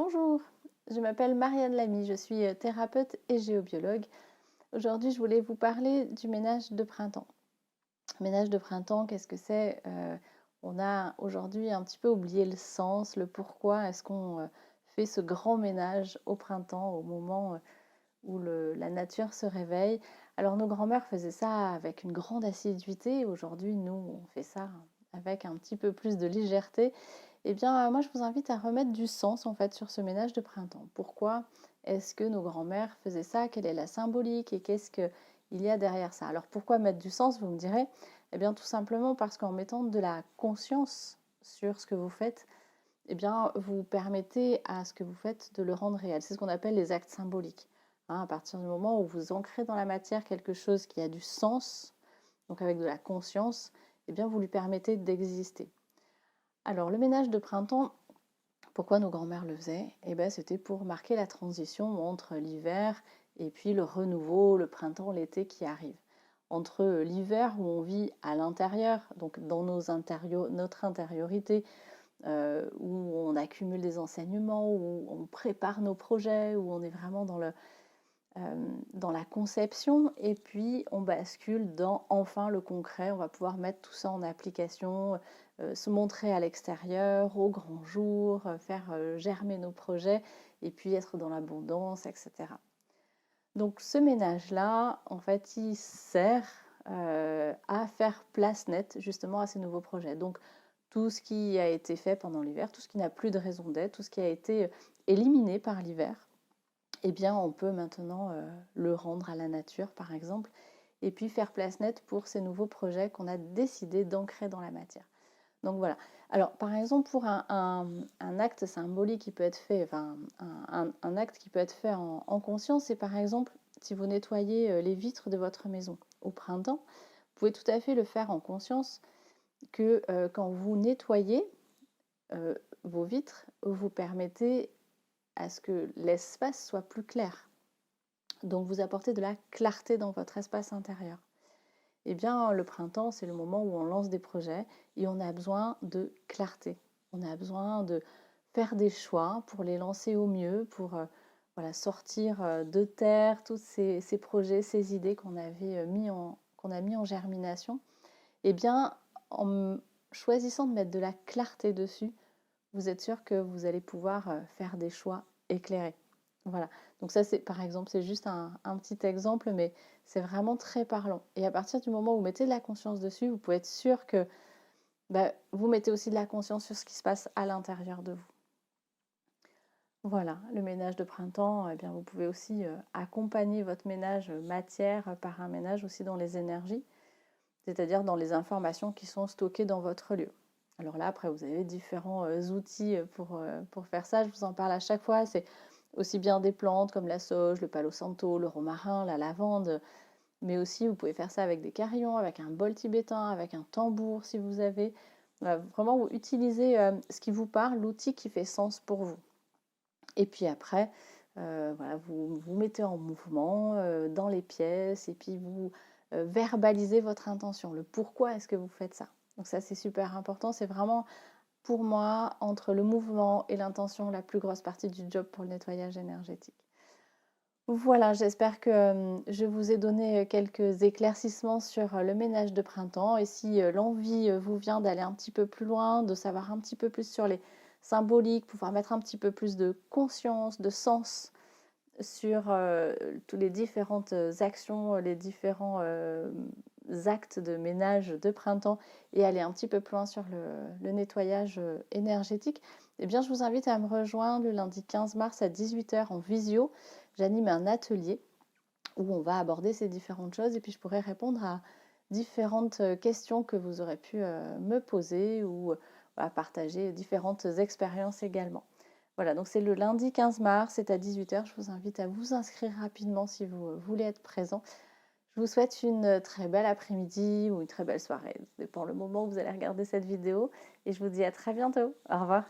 Bonjour, je m'appelle Marianne Lamy, je suis thérapeute et géobiologue. Aujourd'hui, je voulais vous parler du ménage de printemps. Ménage de printemps, qu'est-ce que c'est? On a aujourd'hui un petit peu oublié le sens, le pourquoi est-ce qu'on fait ce grand ménage au printemps, au moment où la nature se réveille. Alors nos grands-mères faisaient ça avec une grande assiduité. Aujourd'hui, nous, on fait ça avec un petit peu plus de légèreté. Eh bien, moi, je vous invite à remettre du sens en fait sur ce ménage de printemps. Pourquoi est-ce que nos grands-mères faisaient ça? Quelle est la symbolique et qu'est-ce qu'il y a derrière ça? Alors pourquoi mettre du sens, vous me direz? Eh bien, tout simplement parce qu'en mettant de la conscience sur ce que vous faites, eh bien, vous permettez à ce que vous faites de le rendre réel. C'est ce qu'on appelle les actes symboliques. À partir du moment où vous ancrez dans la matière quelque chose qui a du sens, donc avec de la conscience, eh bien, vous lui permettez d'exister. Alors, le ménage de printemps, pourquoi nos grands-mères le faisaient? Eh bien, c'était pour marquer la transition entre l'hiver et puis le renouveau, le printemps, l'été qui arrive. Entre l'hiver où on vit à l'intérieur, donc dans notre intériorité, où on accumule des enseignements, où on prépare nos projets, où on est vraiment dans la conception, et puis on bascule dans enfin le concret. On va pouvoir mettre tout ça en application, se montrer à l'extérieur, au grand jour, faire germer nos projets, et puis être dans l'abondance, etc. Donc ce ménage-là, en fait, il sert à faire place nette justement à ces nouveaux projets. Donc tout ce qui a été fait pendant l'hiver, tout ce qui n'a plus de raison d'être, tout ce qui a été éliminé par l'hiver, eh bien on peut maintenant le rendre à la nature par exemple, et puis faire place nette pour ces nouveaux projets qu'on a décidé d'ancrer dans la matière. Donc voilà. Alors par exemple pour un acte symbolique qui peut être fait, enfin un acte qui peut être fait en conscience, c'est par exemple si vous nettoyez les vitres de votre maison au printemps, vous pouvez tout à fait le faire en conscience que quand vous nettoyez vos vitres, vous permettez à ce que l'espace soit plus clair. Donc vous apportez de la clarté dans votre espace intérieur. Eh bien, le printemps, c'est le moment où on lance des projets et on a besoin de clarté. On a besoin de faire des choix pour les lancer au mieux, pour voilà, sortir de terre tous ces projets, ces idées qu'on a mis en germination. Eh bien, en choisissant de mettre de la clarté dessus, vous êtes sûr que vous allez pouvoir faire des choix éclairés. Voilà. Donc ça, c'est par exemple, c'est juste un petit exemple, mais c'est vraiment très parlant. Et à partir du moment où vous mettez de la conscience dessus, vous pouvez être sûr que vous mettez aussi de la conscience sur ce qui se passe à l'intérieur de vous. Voilà, le ménage de printemps, eh bien, vous pouvez aussi accompagner votre ménage matière par un ménage aussi dans les énergies, c'est-à-dire dans les informations qui sont stockées dans votre lieu. Alors là, après, vous avez différents outils pour faire ça. Je vous en parle à chaque fois. C'est aussi bien des plantes comme la sauge, le palo santo, le romarin, la lavande. Mais aussi, vous pouvez faire ça avec des carillons, avec un bol tibétain, avec un tambour si vous avez. Vraiment, vous utilisez ce qui vous parle, l'outil qui fait sens pour vous. Et puis après, voilà, vous vous mettez en mouvement dans les pièces et puis vous verbalisez votre intention, le pourquoi est-ce que vous faites ça. Donc ça, c'est super important. C'est vraiment, pour moi, entre le mouvement et l'intention, la plus grosse partie du job pour le nettoyage énergétique. Voilà, j'espère que je vous ai donné quelques éclaircissements sur le ménage de printemps. Et si l'envie vous vient d'aller un petit peu plus loin, de savoir un petit peu plus sur les symboliques, pouvoir mettre un petit peu plus de conscience, de sens sur toutes les différentes actions, les différents actes de ménage de printemps et aller un petit peu plus loin sur le nettoyage énergétique, eh bien, je vous invite à me rejoindre le lundi 15 mars à 18h en visio. J'anime un atelier où on va aborder ces différentes choses et puis je pourrai répondre à différentes questions que vous aurez pu me poser ou partager différentes expériences également. Voilà, donc c'est le lundi 15 mars, c'est à 18h. Je vous invite à vous inscrire rapidement si vous voulez être présent. Je vous souhaite une très belle après-midi ou une très belle soirée. Ça dépend le moment où vous allez regarder cette vidéo. Et je vous dis à très bientôt. Au revoir.